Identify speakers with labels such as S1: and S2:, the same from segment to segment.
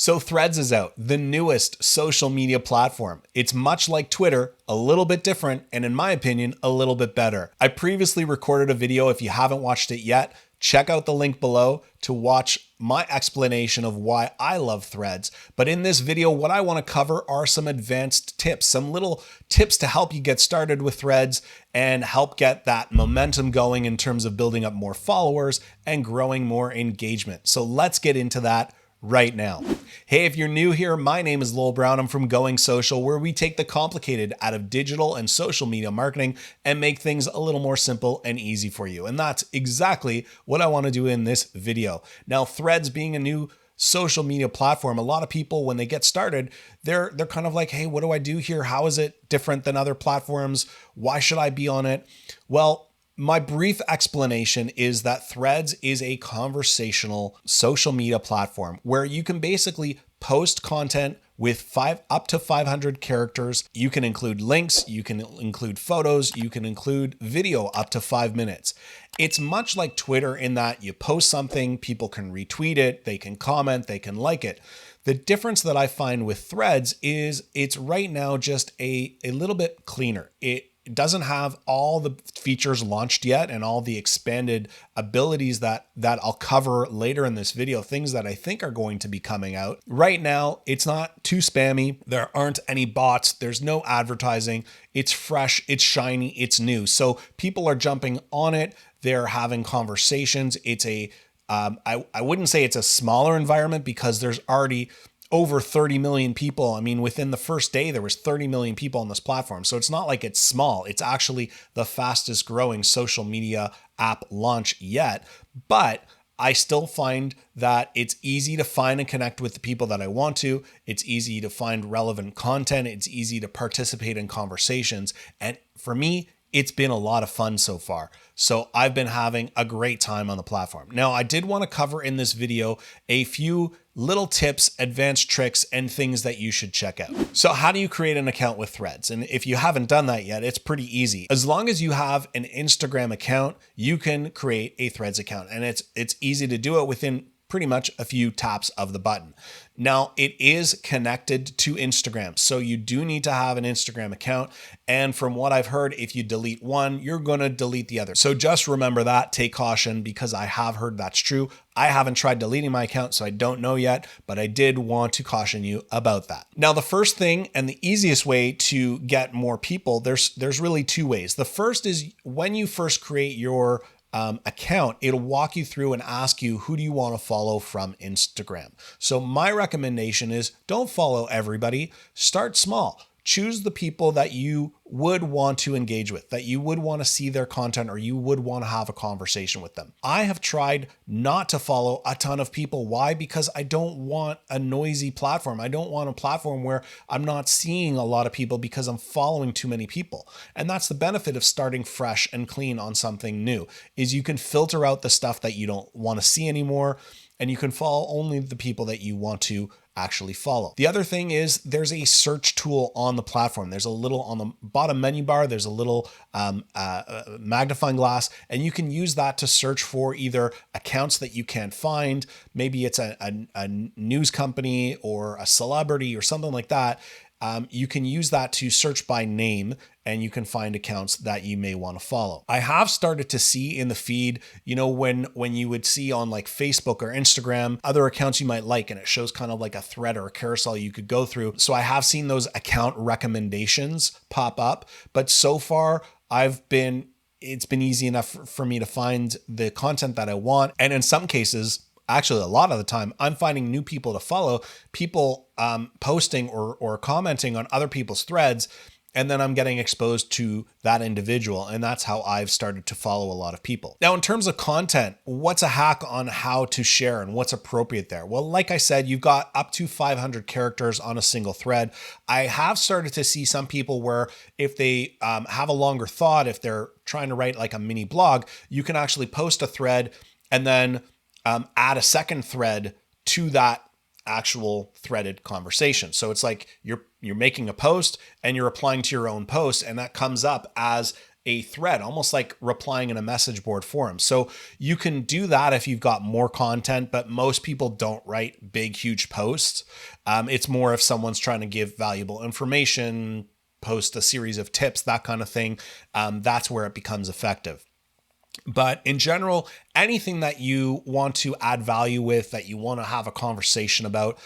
S1: So Threads is out, the newest social media platform. It's much like Twitter, a little bit different, and in my opinion, a little bit better. I previously recorded a video. If you haven't watched it yet, check out the link below to watch my explanation of why I love Threads. But in this video, what I want to cover are some advanced tips, some little tips to help you get started with Threads and help get that momentum going in terms of building up more followers and growing more engagement. So let's get into that right now. Hey, if you're new here, my name is Lowell Brown. I'm from Going Social, where we take the complicated out of digital and social media marketing and make things a little more simple and easy for you. And that's exactly what I want to do in this video. Now, Threads being a new social media platform, a lot of people, when they get started, they're kind of like, hey, what do I do here? How is it different than other platforms? Why should I be on it? Well, my brief explanation is that Threads is a conversational social media platform where you can basically post content with up to 500 characters. You can include links, you can include photos, you can include video up to 5 minutes. It's much like Twitter in that you post something, people can retweet it, they can comment, they can like it. The difference that I find with Threads is it's right now just a little bit cleaner. It doesn't have all the features launched yet and all the expanded abilities that I'll cover later in this video, things that I think are going to be coming out. Right now, it's not too spammy. There aren't any bots. There's no advertising. It's fresh, it's shiny, it's new. So people are jumping on it. They're having conversations. It's I wouldn't say it's a smaller environment because there's already over 30 million people. I mean, within the first day, there was 30 million people on this platform. So it's not like it's small. It's actually the fastest growing social media app launch yet. But I still find that it's easy to find and connect with the people that I want to. It's easy to find relevant content. It's easy to participate in conversations. And for me, it's been a lot of fun so far. So I've been having a great time on the platform. Now, I did want to cover in this video a few little tips, advanced tricks, and things that you should check out. So how do you create an account with Threads? And if you haven't done that yet, it's pretty easy. As long as you have an Instagram account, you can create a Threads account. And it's easy to do it within pretty much a few taps of the button. Now, it is connected to Instagram, so you do need to have an Instagram account. And from what I've heard, if you delete one, you're going to delete the other. So just remember that, take caution, because I have heard that's true. I haven't tried deleting my account, so I don't know yet, but I did want to caution you about that. Now, the first thing and the easiest way to get more people, there's really two ways. The first is when you first create your account, it'll walk you through and ask you, who do you want to follow from Instagram? So my recommendation is don't follow everybody. Start small. Choose the people that you would want to engage with, that you would want to see their content, or you would want to have a conversation with them. I have tried not to follow a ton of people. Why? Because I don't want a noisy platform. I don't want a platform where I'm not seeing a lot of people because I'm following too many people. And that's the benefit of starting fresh and clean on something new, is you can filter out the stuff that you don't want to see anymore, and you can follow only the people that you want to actually follow. The other thing is there's a search tool on the platform. There's a little on the bottom menu bar, there's a little magnifying glass, and you can use that to search for either accounts that you can't find. Maybe it's a news company or a celebrity or something like that. You can use that to search by name, and you can find accounts that you may want to follow. I have started to see in the feed, when you would see on like Facebook or Instagram, other accounts you might like, and it shows kind of like a thread or a carousel you could go through. So I have seen those account recommendations pop up, but so far it's been easy enough for me to find the content that I want. And in some cases, actually, a lot of the time, I'm finding new people to follow, people posting or commenting on other people's threads, and then I'm getting exposed to that individual. And that's how I've started to follow a lot of people. Now, in terms of content, what's a hack on how to share and what's appropriate there? Well, like I said, you've got up to 500 characters on a single thread. I have started to see some people where if they have a longer thought, if they're trying to write like a mini blog, you can actually post a thread and then add a second thread to that actual threaded conversation. So it's like you're making a post and you're replying to your own post, and that comes up as a thread, almost like replying in a message board forum. So you can do that if you've got more content, but most people don't write big, huge posts. It's more if someone's trying to give valuable information, post a series of tips, that kind of thing. That's where it becomes effective. But in general, anything that you want to add value with, that you want to have a conversation about,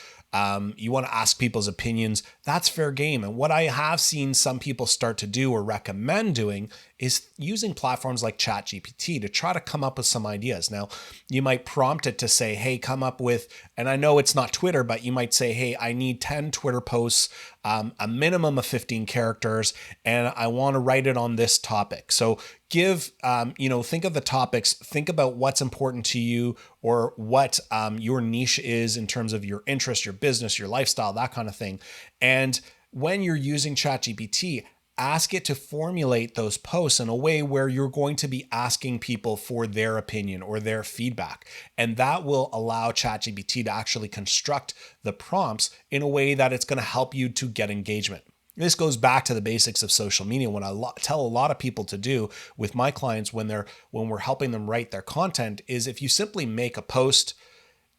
S1: you want to ask people's opinions, that's fair game. And what I have seen some people start to do or recommend doing is using platforms like ChatGPT to try to come up with some ideas. Now, you might prompt it to say, hey, come up with, and I know it's not Twitter, but you might say, hey, I need 10 Twitter posts, a minimum of 15 characters, and I want to write it on this topic. So give, think of the topics, think about what's important to you or what your niche is in terms of your interest, your business, your lifestyle, that kind of thing. And when you're using ChatGPT, ask it to formulate those posts in a way where you're going to be asking people for their opinion or their feedback. And that will allow ChatGPT to actually construct the prompts in a way that it's going to help you to get engagement. This goes back to the basics of social media. What I tell a lot of people to do with my clients when we're helping them write their content is if you simply make a post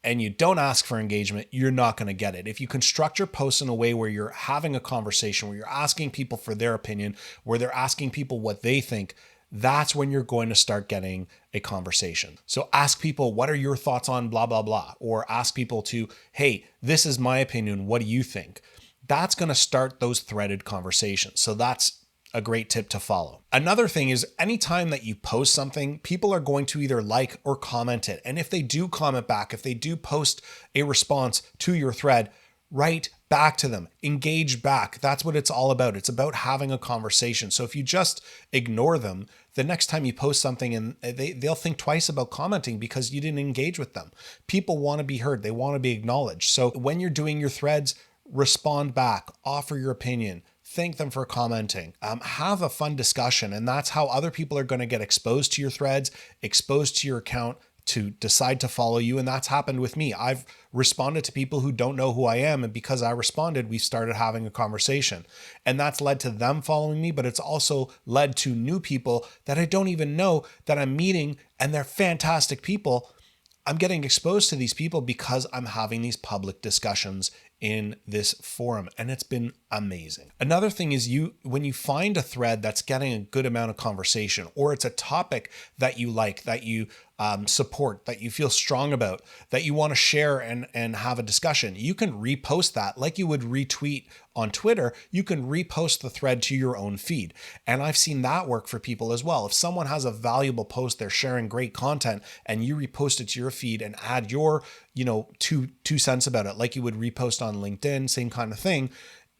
S1: and you don't ask for engagement, you're not going to get it. If you construct your posts in a way where you're having a conversation, where you're asking people for their opinion, where they're asking people what they think, that's when you're going to start getting a conversation. So ask people, what are your thoughts on blah, blah, blah? Or ask people to, hey, this is my opinion. What do you think? That's going to start those threaded conversations. So that's a great tip to follow. Another thing is anytime that you post something, people are going to either like or comment it. And if they do comment back, if they do post a response to your thread, write back to them, engage back. That's what it's all about. It's about having a conversation. So if you just ignore them, the next time you post something and they'll think twice about commenting because you didn't engage with them. People want to be heard. They want to be acknowledged. So when you're doing your threads, respond back, offer your opinion, thank them for commenting, have a fun discussion. And that's how other people are going to get exposed to your threads, exposed to your account, to decide to follow you. And that's happened with me. I've responded to people who don't know who I am. And because I responded, we started having a conversation. And that's led to them following me, but it's also led to new people that I don't even know that I'm meeting, and they're fantastic people. I'm getting exposed to these people because I'm having these public discussions in this forum, and it's been amazing. Another thing is when you find a thread that's getting a good amount of conversation, or it's a topic that you like, that you support, that you feel strong about, that you want to share and have a discussion, you can repost that like you would retweet on Twitter. You can repost the thread to your own feed. And I've seen that work for people as well. If someone has a valuable post, they're sharing great content, and you repost it to your feed and add your, two cents about it, like you would repost on LinkedIn, same kind of thing,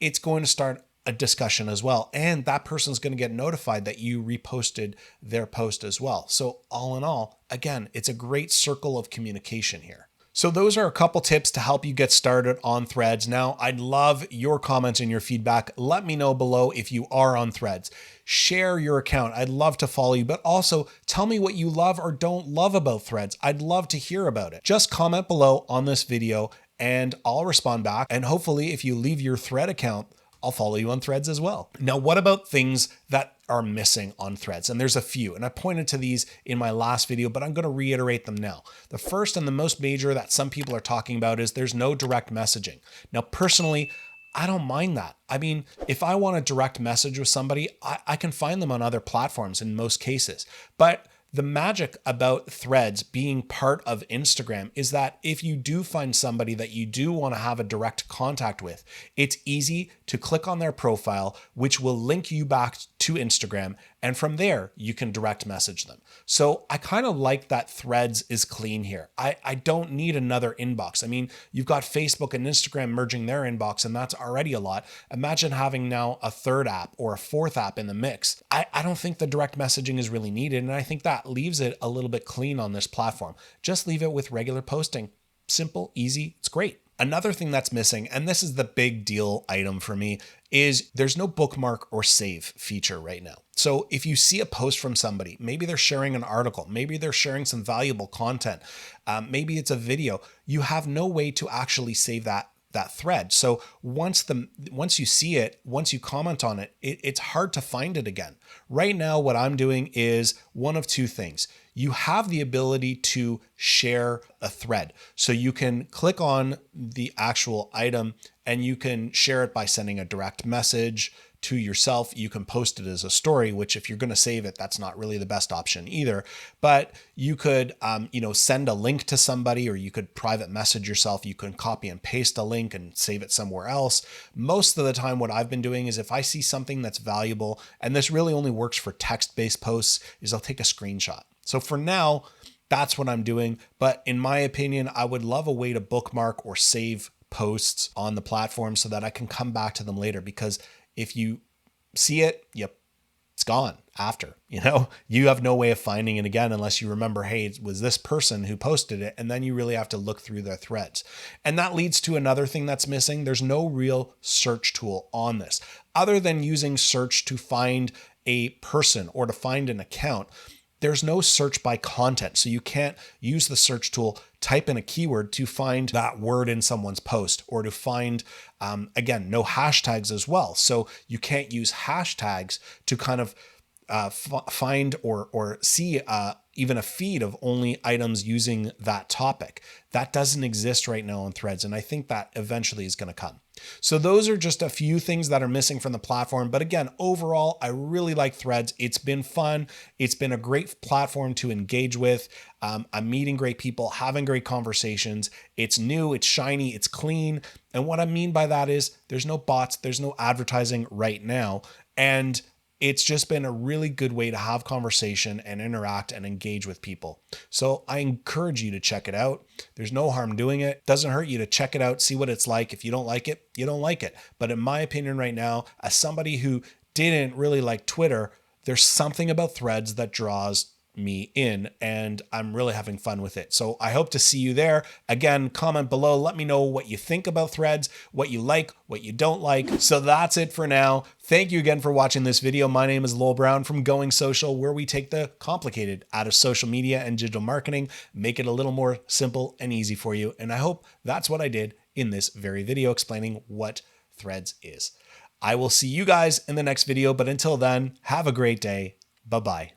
S1: it's going to start a discussion as well. And that person's going to get notified that you reposted their post as well. So all in all, again, it's a great circle of communication here. So those are a couple tips to help you get started on Threads. Now, I'd love your comments and your feedback. Let me know below if you are on Threads. Share your account. I'd love to follow you, but also tell me what you love or don't love about Threads. I'd love to hear about it. Just comment below on this video and I'll respond back. And hopefully if you leave your Thread account, I'll follow you on Threads as well. Now, what about things that are missing on Threads? And there's a few, and I pointed to these in my last video, but I'm going to reiterate them now. The first and the most major that some people are talking about is there's no direct messaging. Now, personally, I don't mind that. I mean, if I want a direct message with somebody, I can find them on other platforms in most cases. But the magic about Threads being part of Instagram is that if you do find somebody that you do want to have a direct contact with, it's easy to click on their profile, which will link you back to Instagram. And from there, you can direct message them. So I kind of like that Threads is clean here. I don't need another inbox. I mean, you've got Facebook and Instagram merging their inbox, and that's already a lot. Imagine having now a third app or a fourth app in the mix. I don't think the direct messaging is really needed. And I think that leaves it a little bit clean on this platform. Just leave it with regular posting. Simple, easy, it's great. Another thing that's missing, and this is the big deal item for me, is there's no bookmark or save feature right now. So if you see a post from somebody, maybe they're sharing an article, maybe they're sharing some valuable content, maybe it's a video, you have no way to actually save that that thread. So once you see it, once you comment on it, it's hard to find it again. Right now, what I'm doing is one of two things. You have the ability to share a thread. So you can click on the actual item and you can share it by sending a direct message to yourself. You can post it as a story, which if you're going to save it, that's not really the best option either. But you could, send a link to somebody, or you could private message yourself. You can copy and paste a link and save it somewhere else. Most of the time, what I've been doing is if I see something that's valuable, and this really only works for text-based posts, is I'll take a screenshot. So for now, that's what I'm doing. But in my opinion, I would love a way to bookmark or save posts on the platform so that I can come back to them later, because if you see it, it's gone after, you have no way of finding it again unless you remember, hey, it was this person who posted it. And then you really have to look through their threads. And that leads to another thing that's missing. There's no real search tool on this other than using search to find a person or to find an account. There's no search by content. So you can't use the search tool, type in a keyword to find that word in someone's post, or to find, again, no hashtags as well. So you can't use hashtags to kind of find or see even a feed of only items using that topic. That doesn't exist right now on Threads. And I think that eventually is going to come. So those are just a few things that are missing from the platform. But again, overall, I really like Threads. It's been fun. It's been a great platform to engage with. I'm meeting great people, having great conversations. It's new, it's shiny, it's clean. And what I mean by that is there's no bots, there's no advertising right now. And it's just been a really good way to have conversation and interact and engage with people. So I encourage you to check it out. There's no harm doing it. Doesn't hurt you to check it out, see what it's like. If you don't like it, you don't like it. But in my opinion right now, as somebody who didn't really like Twitter, there's something about Threads that draws me in, and I'm really having fun with it. So I hope to see you there. Again, comment below. Let me know what you think about Threads, what you like, what you don't like. So that's it for now. Thank you again for watching this video. My name is Lowell Brown from Going Social, where we take the complicated out of social media and digital marketing, make it a little more simple and easy for you. And I hope that's what I did in this very video explaining what Threads is. I will see you guys in the next video, but until then, have a great day. Bye-bye.